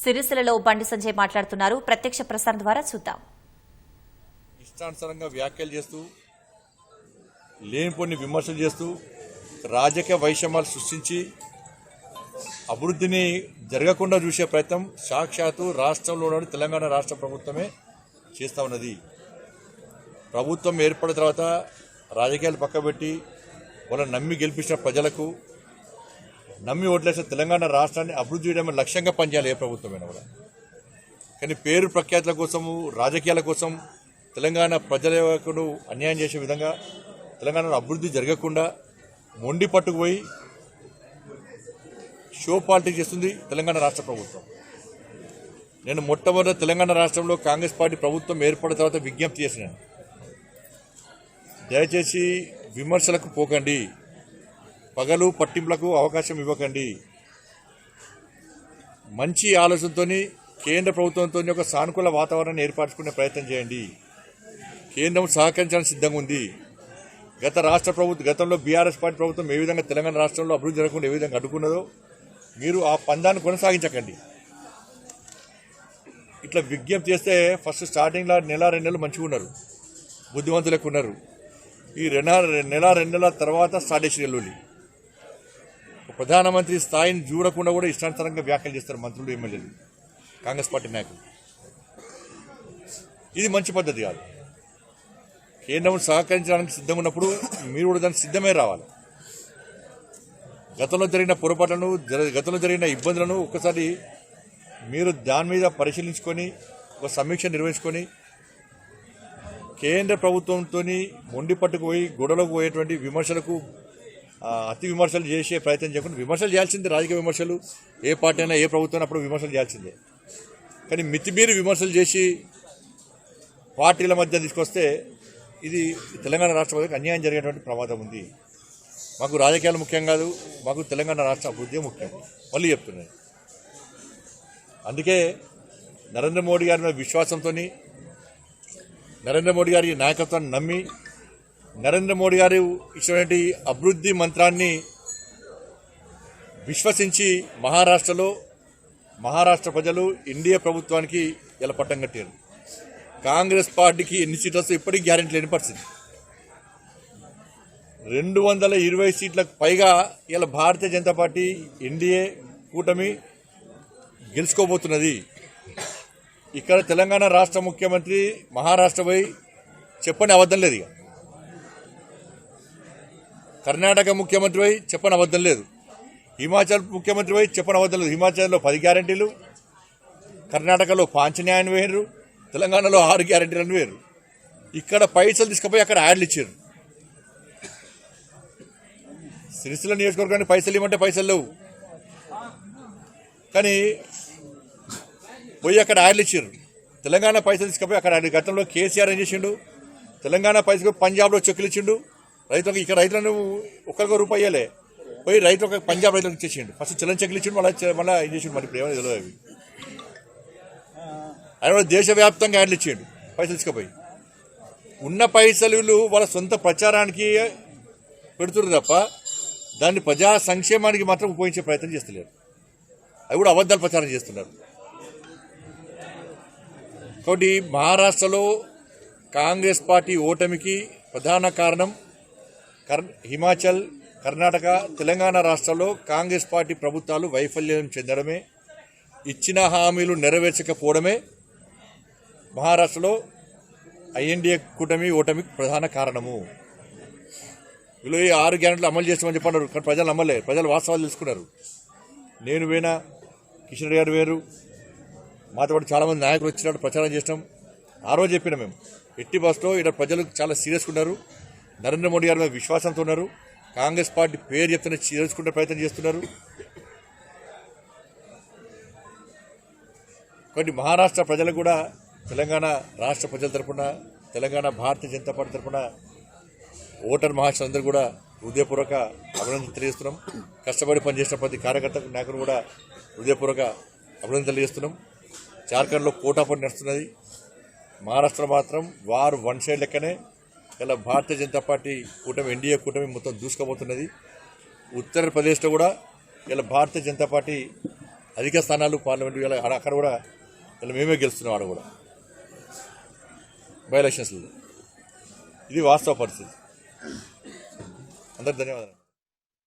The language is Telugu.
సిరిసిల్లలో బండి సంజయ్ మాట్లాడుతున్నారు. ప్రత్యక్ష ప్రసారం ద్వారా చూద్దాం. ఇష్టానుసారంగా వ్యాఖ్యలు చేస్తూ లేనిపోని విమర్శలు చేస్తూ రాజకీయ వైషమ్యాలు సృష్టించి అభివృద్ధిని జరగకుండా చూసే ప్రయత్నం సాక్షాత్తు రాష్ట్రంలోని తెలంగాణ రాష్ట్ర ప్రభుత్వమే చేస్తూ ఉన్నది. ప్రభుత్వం ఏర్పడిన తర్వాత రాజకీయాలు పక్కబెట్టి వాళ్ళని నమ్మి గెలిపించిన ప్రజలకు నమ్మి ఓట్లేసిన తెలంగాణ రాష్ట్రాన్ని అభివృద్ధి చేయడమే లక్ష్యంగా పనిచేయాలి ఏ ప్రభుత్వమైనా కూడా. కానీ పేరు ప్రఖ్యాతుల కోసము రాజకీయాల కోసం తెలంగాణ ప్రజలకు అన్యాయం చేసే విధంగా తెలంగాణలో అభివృద్ధి జరగకుండా మొండి పట్టుకుపోయి షో పాలిటిక్స్ చేస్తుంది తెలంగాణ రాష్ట్ర ప్రభుత్వం. నేను మొట్టమొదటి తెలంగాణ రాష్ట్రంలో కాంగ్రెస్ పార్టీ ప్రభుత్వం ఏర్పడిన తర్వాత విజ్ఞప్తి చేసినాను, దయచేసి విమర్శలకు పోకండి, పగలు పట్టింపులకు అవకాశం ఇవ్వకండి, మంచి ఆలోచనతో కేంద్ర ప్రభుత్వంతో ఒక సానుకూల వాతావరణాన్ని ఏర్పరచుకునే ప్రయత్నం చేయండి. కేంద్రం సహకరించడానికి సిద్ధంగా ఉంది. గతంలో బీఆర్ఎస్ పార్టీ ప్రభుత్వం ఏ విధంగా తెలంగాణ రాష్ట్రంలో అభివృద్ధి జరగకుండా ఏ విధంగా అడ్డుకున్నదో మీరు ఆ పందాన్ని కొనసాగించకండి. ఇట్లా విజ్ఞప్తి చేస్తే ఫస్ట్ స్టార్టింగ్లో నెల 2 నెలలు మంచిగా ఉన్నారు, బుద్ధిమంతులకు ఉన్నారు. ఈ నెల 2 నెలల తర్వాత స్టార్ట్ చేసిన ఎల్లుల్లి ప్రధానమంత్రి స్థాయిని చూడకుండా కూడా ఇష్టానుసారంగా వ్యాఖ్యలు చేస్తారు మంత్రులు, ఎమ్మెల్యేలు, కాంగ్రెస్ పార్టీ నాయకులు. ఇది మంచి పద్ధతి కాదు. కేంద్రం సహకరించడానికి సిద్ధంగా ఉన్నప్పుడు మీరు కూడా దానికి సిద్ధమే రావాలి. గతంలో జరిగిన పొరపాట్లను, గతంలో జరిగిన ఇబ్బందులను ఒక్కసారి మీరు దాని మీద పరిశీలించుకొని ఒక సమీక్ష నిర్వహించుకొని కేంద్ర ప్రభుత్వంతో మొండి పట్టుకుపోయి గొడవలకు పోయేటువంటి విమర్శలకు అతి విమర్శలు చేసే ప్రయత్నం చేయకుండా, విమర్శలు చేయాల్సిందే, రాజకీయ విమర్శలు ఏ పార్టీ అయినా ఏ ప్రభుత్వం అప్పుడు విమర్శలు చేయాల్సిందే. కానీ మితిమీరి విమర్శలు చేసి పార్టీల మధ్య తీసుకొస్తే ఇది తెలంగాణ రాష్ట్ర ప్రజలకు అన్యాయం జరిగేటువంటి ప్రమాదం ఉంది. మాకు రాజకీయాలు ముఖ్యం కాదు, మాకు తెలంగాణ రాష్ట్ర అభివృద్ధి ముఖ్యం. మళ్ళీ చెప్తున్నాను. అందుకే నరేంద్ర మోడీ గారి మీద విశ్వాసంతో, నరేంద్ర మోడీ గారి నాయకత్వాన్ని నమ్మి, నరేంద్ర మోడీ గారు ఇచ్చినటువంటి అభివృద్ధి మంత్రాన్ని విశ్వసించి మహారాష్ట్ర ప్రజలు ఎన్డీఏ ప్రభుత్వానికి ఇలా పట్టం కట్టారు. కాంగ్రెస్ పార్టీకి ఎన్ని సీట్లు వస్తే ఇప్పటికీ గ్యారెంటీ లేని పరిస్థితి. 220 సీట్లకు పైగా ఇలా భారతీయ జనతా పార్టీ ఎన్డీఏ కూటమి గెలుచుకోబోతున్నది. ఇక్కడ తెలంగాణ రాష్ట్ర ముఖ్యమంత్రి మహారాష్ట్ర పోయి చెప్పని అబద్ధం లేదు, ఇక కర్ణాటక ముఖ్యమంత్రి పోయి చెప్పని అబద్ధం లేదు, హిమాచల్ ముఖ్యమంత్రి పోయి చెప్పని అబద్ధం లేదు. హిమాచల్లో 10 గ్యారెంటీలు, కర్ణాటకలో పాంచన్యాయాన్ని వేయరు, తెలంగాణలో 6 గ్యారెంటీలను వేరు. ఇక్కడ పైసలు తీసుకుపోయి అక్కడ యాడ్లు ఇచ్చారు. సిరిసిల్ల నియోజకవర్గానికి పైసలు ఇవ్వమంటే పైసలు లేవు, కానీ పోయి అక్కడ యాడ్లు ఇచ్చారు. తెలంగాణ పైసలు తీసుకుపోయి అక్కడ యాడ్. గతంలో కేసీఆర్ ఏం చేసిండు, తెలంగాణ పైసలు పంజాబ్లో చెక్కులు ఇచ్చిండు రైతులకు. ఇక్కడ రైతులను ఒక్కరికి రూపాయి ఇవ్వలే, పోయి రైతులకు పంజాబ్ రైతులకు ఇచ్చేసిండు. ఫస్ట్ చెల్లని చెక్కులు ఇచ్చిండు, మళ్ళీ ఏం చేసిండు, మరి ఇప్పుడు ఏమైనా తెలియదు. అవి ఆయన దేశవ్యాప్తంగా యాడ్లు ఇచ్చిండు పైసలు తీసుకుపోయి. ఉన్న పైసలు వాళ్ళ సొంత ప్రచారానికి పెడుతున్నారు తప్ప దాన్ని ప్రజా సంక్షేమానికి మాత్రం ఉపయోగించే ప్రయత్నం చేస్తలేరు. అవి కూడా అబద్ధాలు ప్రచారం చేస్తున్నారు. కాబట్టి మహారాష్ట్రలో కాంగ్రెస్ పార్టీ ఓటమికి ప్రధాన కారణం హిమాచల్, కర్ణాటక, తెలంగాణ రాష్ట్రాల్లో కాంగ్రెస్ పార్టీ ప్రభుత్వాలు వైఫల్యం చెందడమే, ఇచ్చిన హామీలు నెరవేర్చకపోవడమే మహారాష్ట్రలో ఐఎన్డీఏ కూటమి ఓటమికి ప్రధాన కారణము. వీళ్ళు 6 గ్యారెంటీలు అమలు చేస్తామని చెప్పన్నారు, కానీ ప్రజలు నమ్మలే. ప్రజలు వాస్తవాలు తెలుసుకున్నారు. నేను వేనా, కిషన్ రెడ్డి గారు వేరు, మాతో పాటు చాలామంది నాయకులు వచ్చినట్టు ప్రచారం చేసినాం. ఆ రోజు చెప్పినా మేము ఎట్టి బస్లో ఇక్కడ ప్రజలు చాలా సీరియస్గా ఉన్నారు, నరేంద్ర మోడీ గారి మీద విశ్వాసంతో ఉన్నారు, కాంగ్రెస్ పార్టీ పేరు చెప్తున్న చేసుకునే ప్రయత్నం చేస్తున్నారు. కాబట్టి మహారాష్ట్ర ప్రజలు కూడా తెలంగాణ రాష్ట్ర ప్రజల తరఫున, తెలంగాణ భారతీయ జనతా పార్టీ తరఫున ఓటర్ మహాశయులందరూ కూడా హృదయపూర్వక అభినందనలు తెలియజేస్తున్నాం. కష్టపడి పనిచేసిన ప్రతి కార్యకర్తకు నాయకులు కూడా హృదయపూర్వక అభినందనలు తెలియజేస్తున్నాం. జార్ఖండ్లో పోటాపోటీ నడుస్తున్నది. మహారాష్ట్ర మాత్రం వారు వన్ సైడ్ లెక్కనే ఇలా భారతీయ జనతా పార్టీ కూటమి, ఎన్డీఏ కూటమి మొత్తం దూసుకుపోతున్నది. ఉత్తరప్రదేశ్లో కూడా ఇలా భారతీయ జనతా పార్టీ అధిక స్థానాలు పార్లమెంట్ అక్కడ కూడా ఇలా మేమే గెలుస్తున్నాం. ఆడ కూడా బై ఎలక్షన్స్లో ఇది వాస్తవ పరిస్థితి. అందరికి ధన్యవాదాలు.